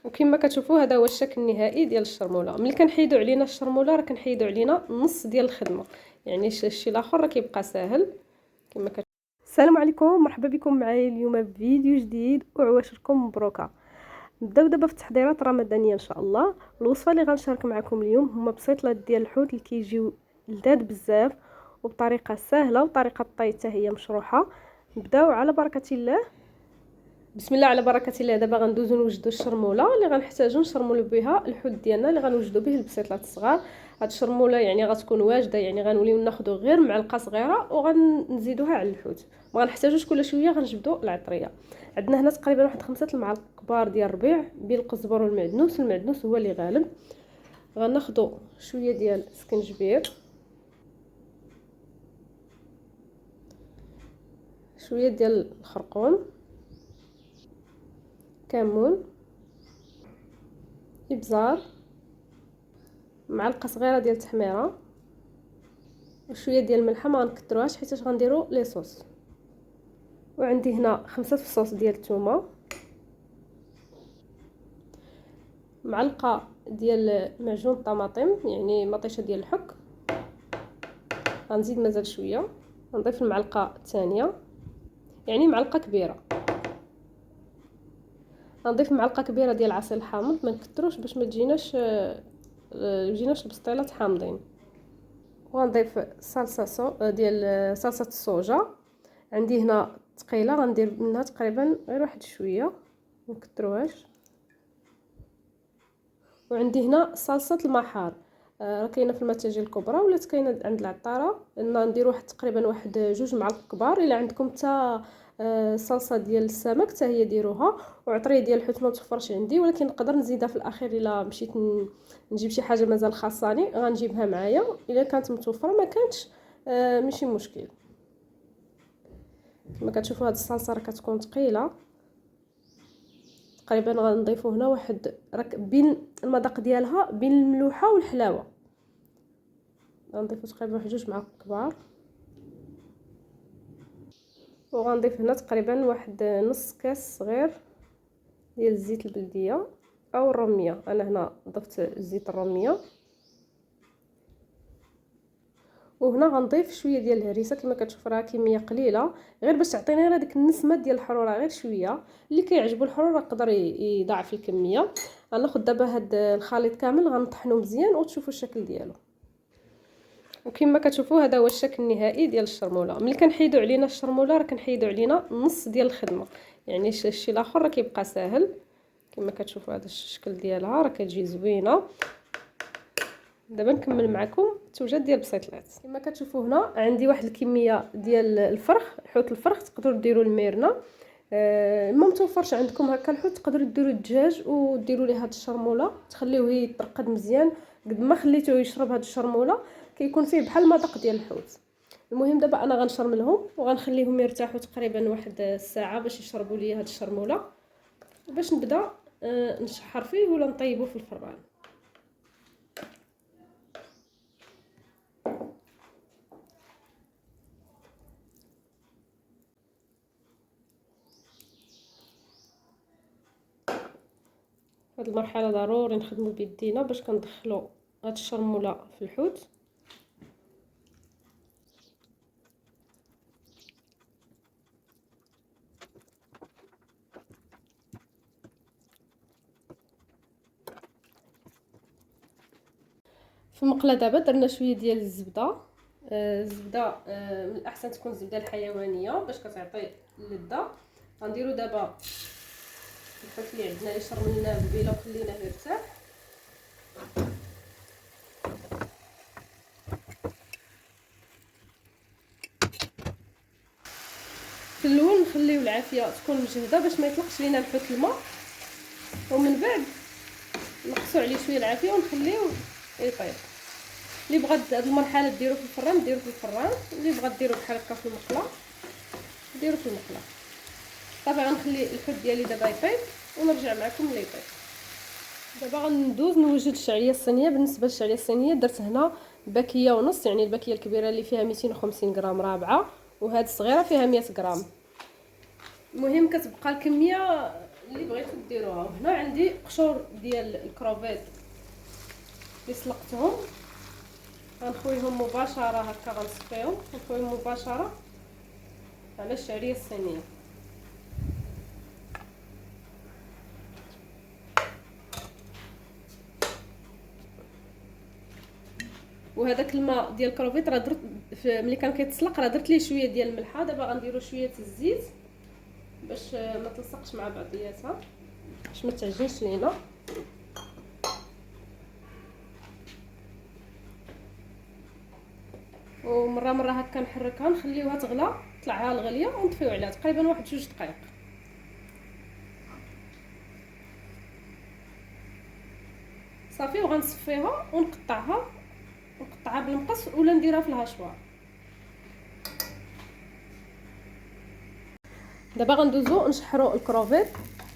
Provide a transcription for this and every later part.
وكما كتشوفوا هذا هو الشكل النهائي ديال الشرموله. ملي كنحيدوا علينا الشرموله راه كنحيدوا علينا نص ديال الخدمه، يعني الشيء الاخر راه كيبقى ساهل كما السلام عليكم، مرحبا بكم معايا اليوم بفيديو جديد وعواشركم مبروكه. نبداو دابا في التحضيرات الرمضانيه ان شاء الله. الوصفه اللي غنشارك معكم اليوم هما بسيطلات ديال الحوت اللي كيجيو لذاذ بزاف وبطريقه سهله، وطريقه الطي حتى هي مشروحه. نبداو على بركه الله. بسم الله على بركه الله. دابا غندوزو نوجدو الشرموله اللي غنحتاجو نشرمولو بها الحوت ديالنا اللي غنوجدو به البسيطلات الصغار. هاد الشرموله يعني غتكون واجده، يعني غنوليو ناخذو غير معلقه صغيره وغنزيدوها على الحوت، ما غنحتاجوش كل شويه غنجبدو العطريه. عندنا هنا تقريبا واحد 5 المعالق كبار ديال الربيع بين القزبر والمعدنوس. المعدنوس هو اللي غالب. غناخذو شويه ديال السكنجبير، شويه ديال الخرقوم، كمون، ابزار، معلقه صغيره ديال التحميره، وشويه ديال الملحه ما غنكثروهاش حيت غنديروا لي صوص. وعندي هنا 5 فصوص ديال الثومه، معلقه ديال معجون الطماطم يعني مطيشه ديال الحك. غنزيد مازال شويه، غنضيف المعلقه الثانيه يعني معلقه كبيره. غنضيف معلقه كبيره ديال العسل الحامض، ما نكثروش باش ما تجيناش البسطيلات حامضين. وغنضيف صلصه ديال صلصه الصوجا. عندي هنا ثقيله غندير منها تقريبا غير واحد شويه، ما نكثروهاش. وعندي هنا صلصه المحار، راه كاينه في المتاجر الكبرى ولا كاينه عند العطاره. ندير واحد تقريبا واحد 2 معالق كبار. الا عندكم حتى صلصه ديال السمك حتى هي ديروها. وعطريه ديال الحوت ما متوفرش عندي، ولكن نقدر نزيدها في الاخير الا مشيت نجيب شي حاجه مازال خاصاني غنجيبها معايا. الا كانت متوفره ما كانتش ماشي مشكل. كما كتشوفوا هاد الصلصه راه كتكون ثقيله. تقريبا غنضيفوا هنا واحد بين المذاق ديالها بين الملوحه والحلاوه. غنضيفوا تقريبا واحد 2 معالق كبار. وغنضيف هنا تقريبا واحد نص كاس صغير ديال الزيت البلديه او الروميه. انا هنا ضفت زيت الروميه. وهنا غنضيف شويه ديال الهريسه. كما كتشوف راه كميه قليله غير باش تعطيني غير ديك النسمه ديال الحروره، غير شويه. اللي كيعجبو الحروره يقدر يضاعف الكميه. غناخذ دابا هاد الخليط كامل غنطحنو مزيان وتشوفوا الشكل ديالو. وكما كتشوفوا هذا هو الشكل النهائي ديال الشرموله. ملي كنحيدوا علينا الشرموله راه كنحيدوا علينا نص ديال الخدمه، يعني الشيء الاخر راه كيبقى ساهل. كما كتشوفوا هذا الشكل ديالها راه كتجي زوينه. دابا نكمل معكم التوجد ديال البسيطلات. كما كتشوفوا هنا عندي واحد الكميه ديال الفرخ، حوت الفرخ. تقدروا ديروا الميرنا، ما متوفرش عندكم هكا الحوت تقدروا ديروا الدجاج وديروا ليه هاد الشرموله، تخليوه يترقد مزيان. قد ما خليتوه يشرب هاد الشرموله كيكون فيه بحال المذاق ديال الحوت. المهم دابا انا غنشرملهم وغنخليهم يرتاحوا تقريبا واحد الساعه باش يشربوا لي هاد الشرموله، باش نبدا نشحر فيه ولا نطيبه في الفران. هاد المرحله ضروري نخدموا بيدينا باش كندخلوا هاد الشرموله في الحوت. في المقله دابا درنا شويه ديال الزبده. الزبده من الاحسن تكون الزبده الحيوانيه باش كتعطي اللذه. غنديروا دابا الحوت اللي عندنا اللي شرملناه قبيله وخليناه يرتاح. في الاول نخليو العافيه تكون مجهده باش ما يطلقش لينا الحوت الماء، ومن بعد نقصوا عليه شويه العافيه ونخليوه يطيب. اللي بغى هاد المرحله ديرو في الفران ديرو في الفران، اللي بغى ديرو بحال هكا في المقله ديرو في المقله. صافي غنخلي الحوت ديالي دابا يطيب ونرجع معكم ملي يطيب. دابا غندوز نوجد الشعريه الصينيه. بالنسبه للشعريه الصينيه درت هنا باكيه ونص، يعني الباكيه الكبيره اللي فيها 250 غرام رابعه، وهاد الصغيره فيها 100 غرام. المهم كتبقى الكميه اللي بغيتو ديروها. هنا عندي قشور ديال الكروفيت اللي سلقتهم، غنخويهم مباشره هكا، غنصفيهم ونخويهم مباشره على الشعريه الصينيه. وهذاك الماء ديال الكروفيت راه درت ملي كان كيتسلق راه درت ليه شويه ديال الملحه. دابا غنديروا شويه الزيت باش ما تلصقش مع بعضياتها، باش ما تعجنش لينا. ومره مره هكا نحركها، نخليوها تغلى، طلعها الغليه ونطفيو عليها تقريبا واحد 2 دقائق. صافي، وغنصفيها ونقطعها بالمقص ولا نديرها في الهاشوار. دابا غندوزو نشحروا الكروفيت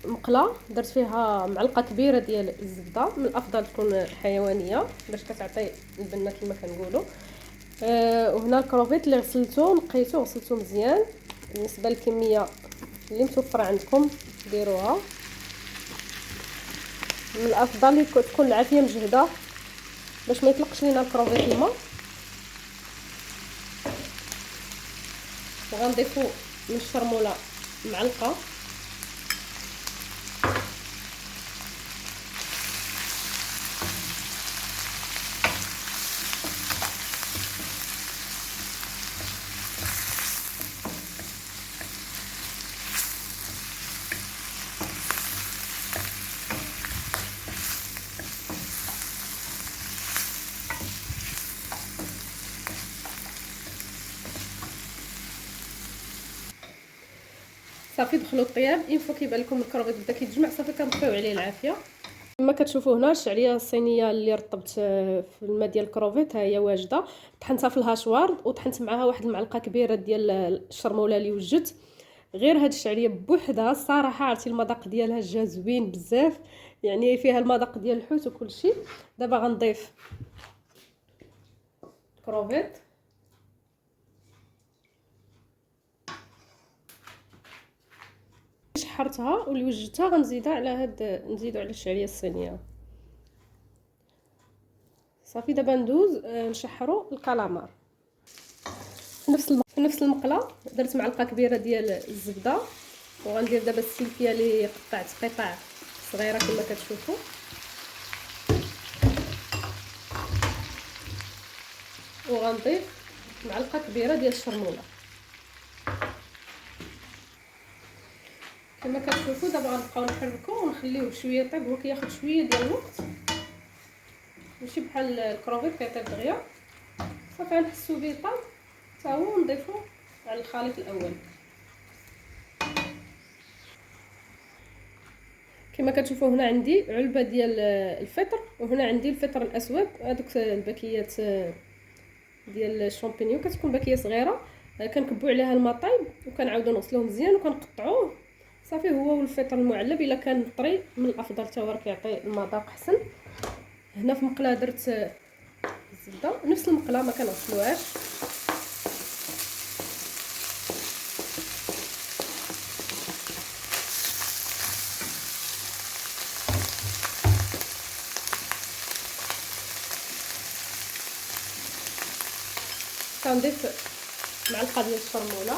مقله. درت فيها معلقه كبيره ديال الزبده، من الافضل تكون حيوانيه باش كتعطي البنه كما كنقولوا. وهنا الكروفيت اللي غسلته نقيته غسلته مزيان. بالنسبه للكميه اللي متوفره عندكم ديروها. من الافضل تكون العافيه مجهده باش ما يطلقش لينا الكروفيت الماء. وغنضيفو من الشرموله معلقه. صافي دخلوا الطياب. اين فوا كيبان لكم الكروفيت بدا كيتجمع صافي كنطفيو عليه العافيه. كما كتشوفوا هنا الشعريه الصينيه اللي رطبت في الماء ديال الكروفيت ها هي واجده. طحنتها في الهاشوار وطحنت معها واحد المعلقه كبيره ديال الشرموله اللي وجدت. غير هاد الشعريه بوحدها الصراحه عرفتي المذاق ديالها جا زوين بزاف، يعني فيها المذاق ديال الحوت وكل شيء. دابا غنضيف الكروفيت. شحرتها واللي وجدتها غنزيدها على نزيدو على الشعريه الصينيه. صافي دابا ندوز نشحروا الكالامار. في نفس المقله درت معلقه كبيره ديال الزبده، وغندير دابا السلفيه اللي قطعت قطع صغيره كما كتشوفوا. وغنضيف معلقه كبيره ديال الشرموله كما كتشوفوا. دابا غنبقاو نحركو ونخليوه شويه يطيب. هو كياخذ شويه ديال الوقت، ماشي بحال الكروفيت كيطيب دغيا. صافي غنحسو به طاب حتى هو ونضيفو على الخليط الاول. كما كتشوفوا هنا عندي علبه ديال الفطر، وهنا عندي الفطر الاسود. هذوك الباكيات ديال الشامبينيون كتكون باكيه صغيره، كنكبوا عليها الماء طايب وكنعاودو نغسلوه مزيان وكنقطعوه. صافي هو والفطر المعلب الا كان طري من الافضل حتى هو كيعطي المذاق احسن. هنا في مقله درت الزبده، نفس المقله ما كنغسلوهاش. كنضيف معلقه ديال الشرموله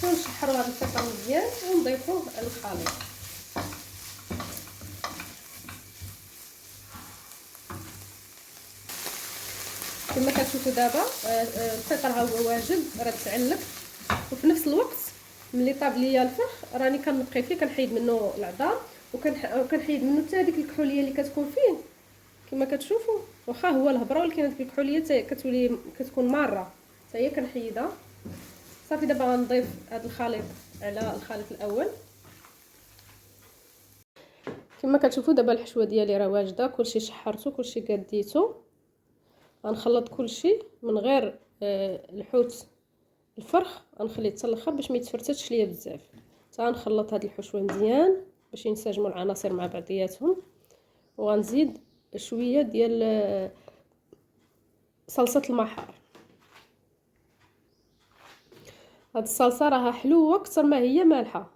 ونشحروا هذا الفطر مزيان ونضيفوه على الخليط. كما كتشوفوا دابا الفطر ها هو واجد، راه تعلق. وفي نفس الوقت ملي طاب ليا الفرخ راني كنقي فيه، كنحيد منه العظام وكنحيد منه حتى هذيك الكحوليه اللي كتكون فيه. كما كتشوفوا واخا هو الهبره ولكن هذيك الكحوليه كتولي كتكون ماره حتى هي كنحيدها. صافي دابا غنضيف هذا الخليط على الخليط الاول. كما كتشوفوا دابا الحشوه ديالي راه واجده، كلشي شحرته كلشي قديته. غنخلط كلشي من غير الحوت الفرخ، غنخليه حتى الاخر باش ما يتفرتش ليا بزاف. حتى غنخلط هاد الحشوه مزيان باش ينسجموا العناصر مع بعضياتهم. وغنزيد شويه ديال صلصه المحار. هاد الصلصه راها حلوه اكثر ما هي مالحه،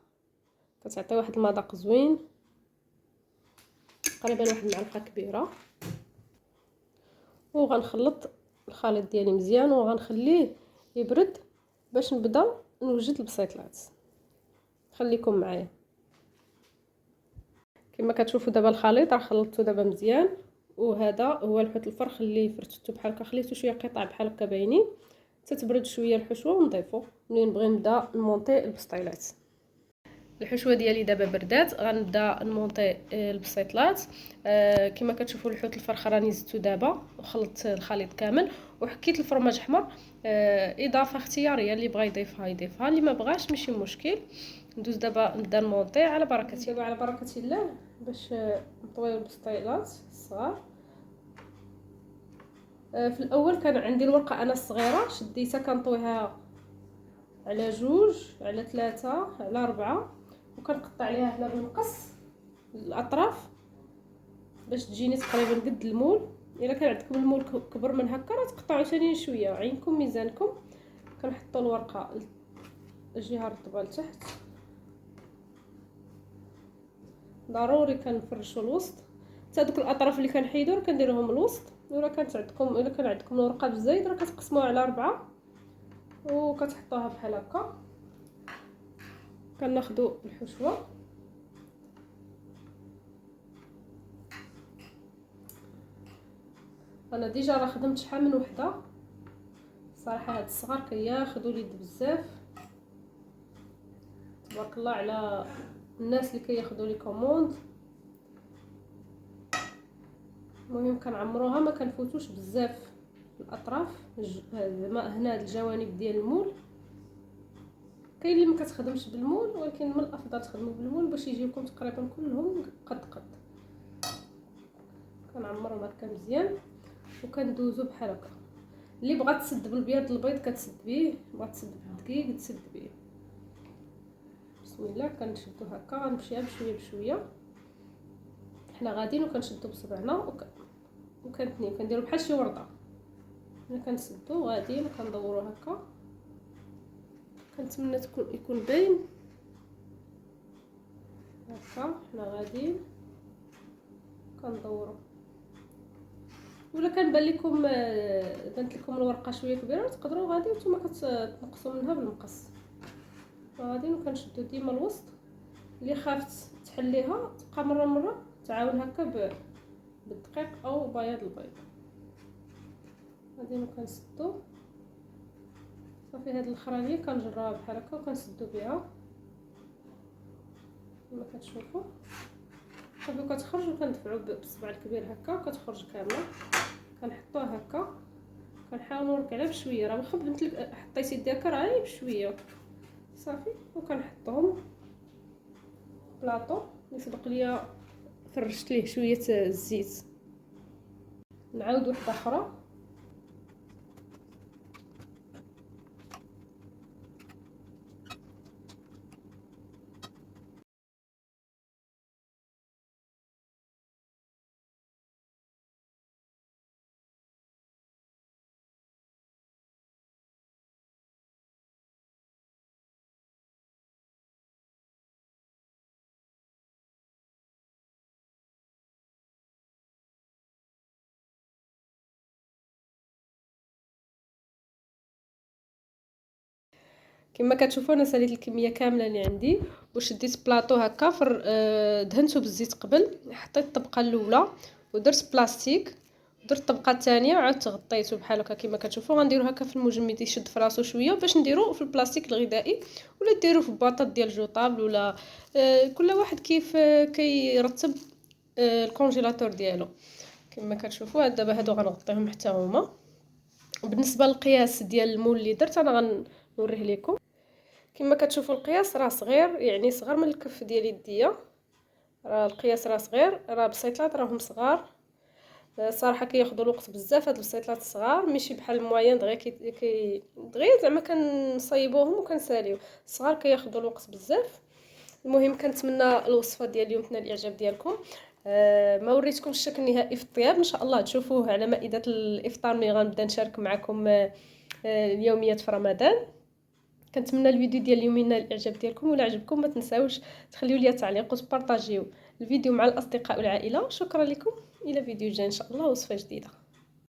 كتعطي واحد المذاق زوين، تقريبا واحد المعلقه كبيره. وغنخلط الخليط ديالي مزيان وغنخليه يبرد باش نبدا نوجد البسيطلات. خليكم معايا. كما كتشوفوا دابا الخليط راه خلطته دابا مزيان، وهذا هو الحوت الفرخ اللي فرتته بحال هكا، خليته شويه قطع بحال هكا باينين تتبرد شويه الحشوه ونضيفو ملي نبغي نبدا نمونطي البسطيلات. الحشوه ديالي دابا بردات، غنبدا نمونطي البسيطلات. كما كتشوفوا الحوت الفرخ راني زدته دابا وخلطت الخليط كامل، وحكيت الفرماج احمر اضافه اختياريه، اللي بغى يضيفها يضيفها، اللي ما بغاش ماشي مشكل. ندوز دابا نبدا نمونطي على بركه الله. على بركه الله باش نطويو البسطيلات الصغار. في الاول كان عندي الورقه انا الصغيره شديتها كنطويها على 2 على 3 على 4، وكنقطع عليها هنا بالمقص الاطراف باش تجيني تقريبا قد المول. الا كان عندكم المول كبر من هكا راه تقطعوا ثاني شويه، عينكم ميزانكم. كنحطوا الورقه الجهه الرطبه لتحت، ضروري كنفرشوا الوسط حتى دوك الاطراف اللي كنحيدو راه كنديروهم الوسط. الا كان عندكم الورقه بالزايد راه كتقسموها على 4 وكتحطوها بحال هكا. كناخذوا الحشوه انا ديجا راه خدمت شحال من وحده صراحه. هاد الصغار كياخذوا اليد بزاف، تبارك الله على الناس اللي كياخذوا لي كوموند. المهم كنعمروها ما كنفوتوش بزاف الاطراف زعما هنا هاد الجوانب ديال المول. كاين اللي ما كتخدمش بالمول، ولكن من الافضل تخدموا بالمول باش يجيوكم تقريبا كلهم قد كنعمرهم هكا مزيان وكندوزو بحال هكا. اللي بغات تسد بالبيض البيض كتسد به، بغات تسد بالدقيق تسد به. بسم الله كنشدو هكا، غنمشيها بشويه بشويه. حنا غاديين وكنشدو بصبعنا وكنتنيو كنديرو بحال شي ورده. ملي كنسدو غاديين وكندورو هكا. كنتمنى يكون باين هكا. حنا غاديين كندورو، ولا كان بان لكم بانت لكم الورقه شويه كبيره تقدروا غادي نتوما كتنقصوا منها بالمقص. غاديين وكنشدو ديما الوسط. اللي خافت تحليها تبقى مره تعاون هكا بالدقيق او بياض البيض. غاديين وكنسدو صافي. هاد الاخرانيه كنجروها بحال هكا وكنسدو بها كما كتشوفوا. صافي كتخرج وكندفعوا بالصبع الكبير هكا وكتخرج كامله. كنحطوها هكا، كنحاولوا نركعها بشويه. راه واخا بنتلك حطيتي يديك راه غير بشويه صافي. وكنحطهم بلاطو اللي سبق ليا فرشت ليه شويه الزيت. نعاود وحده اخرى. كما كتشوفوا انا ساليت الكميه كامله اللي عندي وشديت بلاطو هكا دهنته بالزيت قبل. حطيت الطبقه الاولى ودرت بلاستيك، درت الطبقه الثانيه وعدت غطيته بحال هكا. كما كتشوفوا غنديرو هكا في المجمد يشد في راسو شويه باش نديرو في البلاستيك الغذائي، ولا ديرو في باطاط ديال جوطابل، ولا كل واحد كيف كيرتب الكونجيلاتور ديالو. كما كتشوفوا دابا هادو غنغطيهم حتى هما. بالنسبه للقياس ديال المول اللي درت انا غنوريه لكم. كما كتشوفوا القياس راه صغير، يعني صغر من الكف ديال يديا. راه القياس راه صغير، راه بسيطلات راهم صغار. صراحه كياخذوا الوقت بزاف هاد البسيطلات الصغار، ماشي بحال الموين دغيا دغيا زعما كنصايبوهم وكنساليو. الصغار كياخذوا الوقت بزاف. المهم كنتمنى الوصفه ديال اليوم تنال الاعجاب ديالكم. ما وريتكمش الشكل النهائي في الطياب، ان شاء الله تشوفوه على مائده الافطار ملي غنبدا نشارك معكم اليوميات في رمضان. كنتمنى الفيديو ديال اليوم ينال الاعجاب ديالكم، ولا عجبكم ما تنساوش تخليو لي تعليق وتبارطاجيو الفيديو مع الاصدقاء والعائله. شكرا لكم، الى فيديو جاي ان شاء الله، وصفه جديده.